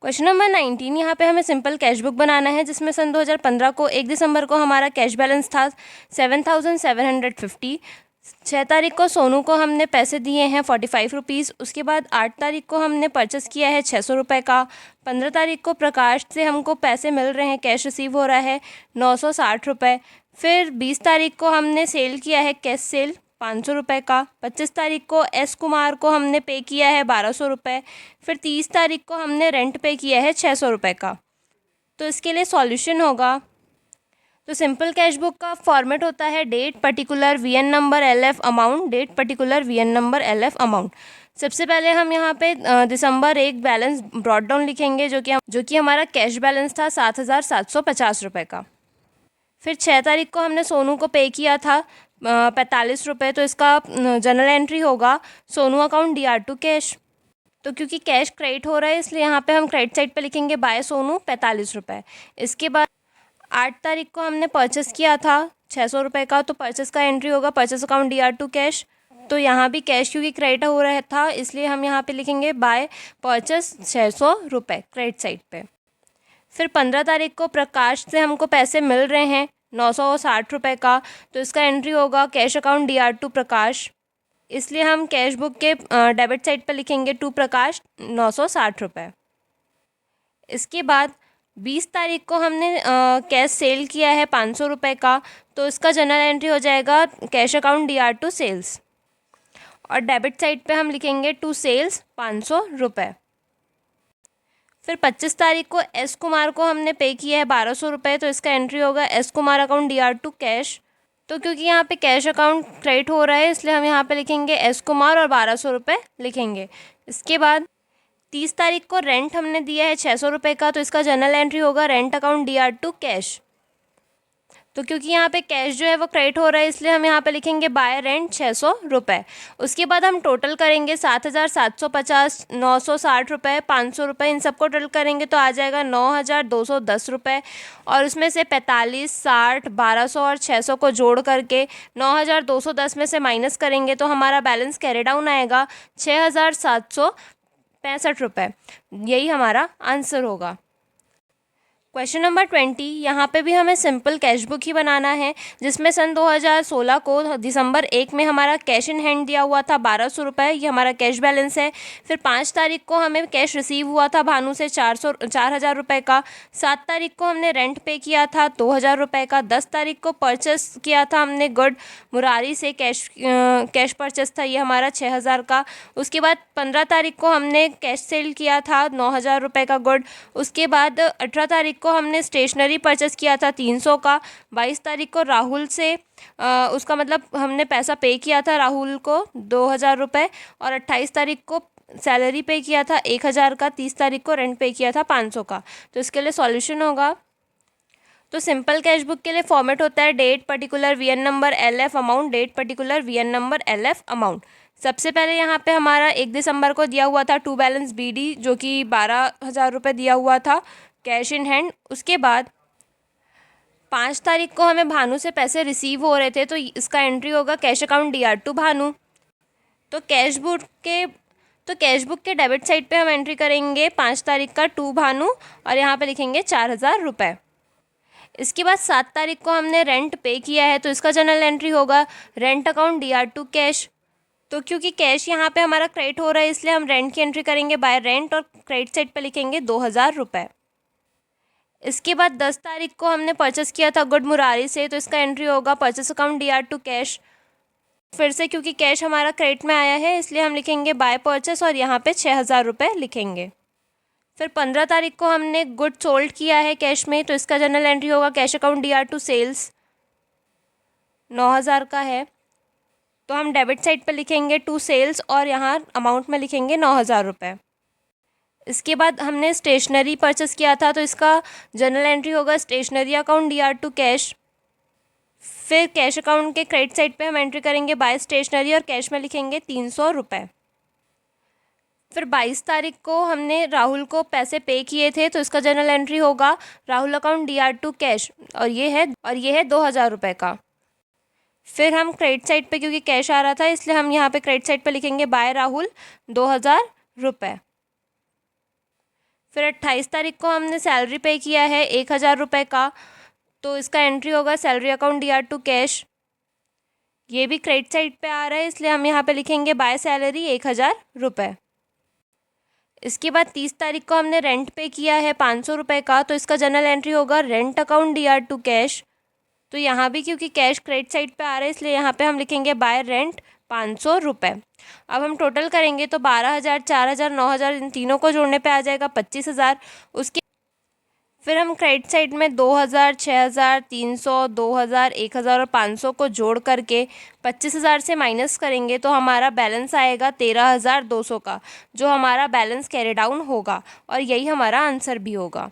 Question number 19, यहाँ पे हमें सिंपल कैश बुक बनाना है जिसमें सन 2015 को 1 दिसंबर को हमारा कैश बैलेंस था 7,750। 6 तारीख को सोनू को हमने पैसे दिए हैं 45 रुपीज़। उसके बाद 8 तारीख को हमने परचेस किया है 600 रुपये का। 15 तारीख को प्रकाश से हमको पैसे मिल रहे हैं, कैश रिसीव हो रहा है 960 रुपये। फिर 20 तारीख को हमने सेल किया है कैश सेल 500 रुपये का। 25 तारीख को एस कुमार को हमने पे किया है 1200 रुपये। फिर 30 तारीख को हमने रेंट पे किया है 600 रुपये का। तो इसके लिए सॉल्यूशन होगा, तो सिंपल कैश बुक का फॉर्मेट होता है date particular VN number LF amount, date particular VN number LF amount. सबसे पहले हम यहाँ पे दिसंबर 1 बैलेंस ब्रॉड डाउन लिखेंगे जो कि हमारा कैश बैलेंस था 7,750 रुपये का। फिर 6 तारीख को हमने सोनू को पे किया था 45 रुपये, तो इसका जनरल एंट्री होगा सोनू अकाउंट DR2 कैश। तो क्योंकि कैश क्रेडिट हो रहा है इसलिए यहाँ पे हम क्रेडिट साइड पे लिखेंगे बाय सोनू 45 रुपये। इसके बाद 8 तारीख को हमने परचेस किया था 600 रुपये का, तो परचेस का एंट्री होगा परचेस अकाउंट DR2 कैश। तो यहाँ भी कैश क्योंकि क्रेडिट हो रहा था इसलिए हम यहाँ पे लिखेंगे बाय परचेस 600 रुपये क्रेडिट साइड पे। फिर 15 तारीख को प्रकाश से हमको पैसे मिल रहे हैं 960 रुपये का, तो इसका एंट्री होगा कैश अकाउंट DR2 प्रकाश। इसलिए हम कैश बुक के डेबिट साइड पर लिखेंगे टू प्रकाश 960 रुपये। इसके बाद 20 तारीख को हमने कैश सेल किया है 500 रुपये का, तो इसका जनरल एंट्री हो जाएगा कैश अकाउंट DR2 सेल्स और डेबिट साइड पे हम लिखेंगे टू सेल्स 500 रुपये। फिर 25 तारीख को एस कुमार को हमने पे किया है 1200 रुपये, तो इसका एंट्री होगा S Kumar account DR2 cash. तो क्योंकि यहाँ पे कैश अकाउंट क्रेडिट हो रहा है इसलिए हम यहाँ पे लिखेंगे एस कुमार और 1200 रुपये लिखेंगे। इसके बाद 30 तारीख को रेंट हमने दिया है 600 रुपये का, तो इसका जनरल एंट्री होगा रेंट अकाउंट DR2 कैश। तो क्योंकि यहाँ पे कैश जो है वो क्रेडिट हो रहा है इसलिए हम यहाँ पे लिखेंगे बाय रेंट 600 रुपये। उसके बाद हम टोटल करेंगे 7,750, 960 रुपये, 500 रुपये, इन सबको टोटल करेंगे तो आ जाएगा 9,210 रुपये। और उसमें से 45, 60, 1200 और 600 को जोड़ करके 9,210 में से माइनस करेंगे तो हमारा बैलेंस कैरी डाउन आएगा 6,765 रुपये। यही हमारा आंसर होगा। क्वेश्चन नंबर 20, यहाँ पे भी हमें सिंपल कैश बुक ही बनाना है जिसमें सन 2016 को दिसंबर 1 में हमारा कैश इन हैंड दिया हुआ था 1200 रुपये, ये हमारा कैश बैलेंस है। फिर 5 तारीख को हमें कैश रिसीव हुआ था भानु से 4,000 रुपये का। 7 तारीख को हमने रेंट पे किया था 2,000 रुपये का। 10 तारीख को परचेस किया था हमने गुड मुरारी से, कैश परचेस था ये हमारा 6,000 का। उसके बाद 15 तारीख को हमने कैश सेल किया था 9,000 रुपये का गुड। उसके बाद 18 तारीख को हमने स्टेशनरी परचेस किया था 300 का। 22 तारीख को राहुल से उसका मतलब हमने पैसा पे किया था राहुल को 2,000 रुपये। और 28 तारीख को सैलरी पे किया था 1,000 का। 30 तारीख को रेंट पे किया था 500 का। तो इसके लिए सॉल्यूशन होगा, तो सिंपल कैश बुक के लिए फॉर्मेट होता है date particular VN number LF amount, date particular VN number LF amount. सबसे पहले यहाँ पे हमारा 1 दिसंबर को दिया हुआ था टू बैलेंस BD जो कि 12,000 रुपये दिया हुआ था कैश इन हैंड। उसके बाद 5 तारीख को हमें भानु से पैसे रिसीव हो रहे थे, तो इसका एंट्री होगा कैश अकाउंट DR2 भानु। तो कैश बुक के डेबिट साइड पे हम एंट्री करेंगे 5 तारीख का टू भानु और यहाँ पे लिखेंगे 4,000 रुपये। इसके बाद 7 तारीख को हमने रेंट पे किया है, तो इसका जनरल एंट्री होगा रेंट अकाउंट DR2 कैश। तो क्योंकि कैश यहाँ पे हमारा क्रेडिट हो रहा है इसलिए हम रेंट की एंट्री करेंगे बाय रेंट और क्रेडिट साइड पे लिखेंगे 2,000 रुपये। इसके बाद 10 तारीख को हमने परचेस किया था गुड मुरारी से, तो इसका एंट्री होगा परचेस अकाउंट DR2 कैश। फिर से क्योंकि कैश हमारा क्रेडिट में आया है इसलिए हम लिखेंगे बाय परचेस और यहाँ पे 6,000 रुपये लिखेंगे। फिर 15 तारीख को हमने गुड सोल्ड किया है कैश में, तो इसका जनरल एंट्री होगा कैश अकाउंट DR2 सेल्स 9,000 का है, तो हम डेबिट साइड पे लिखेंगे टू सेल्स और यहाँ अमाउंट में लिखेंगे 9,000 रुपये। इसके बाद हमने स्टेशनरी परचेस किया था, तो इसका जनरल एंट्री होगा स्टेशनरी अकाउंट DR2 कैश। फिर कैश अकाउंट के क्रेडिट साइड पे हम एंट्री करेंगे बाय स्टेशनरी और कैश में लिखेंगे 300 रुपये। फिर 22 तारीख को हमने राहुल को पैसे पे किए थे, तो इसका जनरल एंट्री होगा राहुल अकाउंट DR2 कैश और ये है 2,000 रुपये का। फिर हम क्रेडिट साइड पे क्योंकि कैश आ रहा था इसलिए हम यहाँ पे क्रेडिट साइड पे लिखेंगे बाय राहुल 2,000 रुपये। फिर 28 तारीख को हमने सैलरी पे किया है 1,000 रुपये का, तो इसका एंट्री होगा salary account D R to cash. ये भी क्रेडिट साइड पे आ रहा है, इसलिए हम यहाँ पे लिखेंगे बाय सैलरी 1,000 रुपये। इसके बाद 30 तारीख को हमने रेंट पे किया है 500 रुपये का, तो इसका जनरल एंट्री होगा rent account D R to cash. तो यहाँ भी क्योंकि कैश क्रेडिट साइड पे आ रहा है, इसलिए यहाँ पे हम लिखेंगे बाय रेंट 500 रुपये। अब हम टोटल करेंगे तो 12,000, 4,000, 9,000 इन तीनों को जोड़ने पे आ जाएगा 25,000। उसके फिर हम क्रेडिट साइड में 2,000, 6,000, 300, 2,000, 1,000 और 500 को जोड़ करके 25,000 से माइनस करेंगे तो हमारा बैलेंस आएगा 13,200 का, जो हमारा बैलेंस कैरी डाउन होगा और यही हमारा आंसर भी होगा।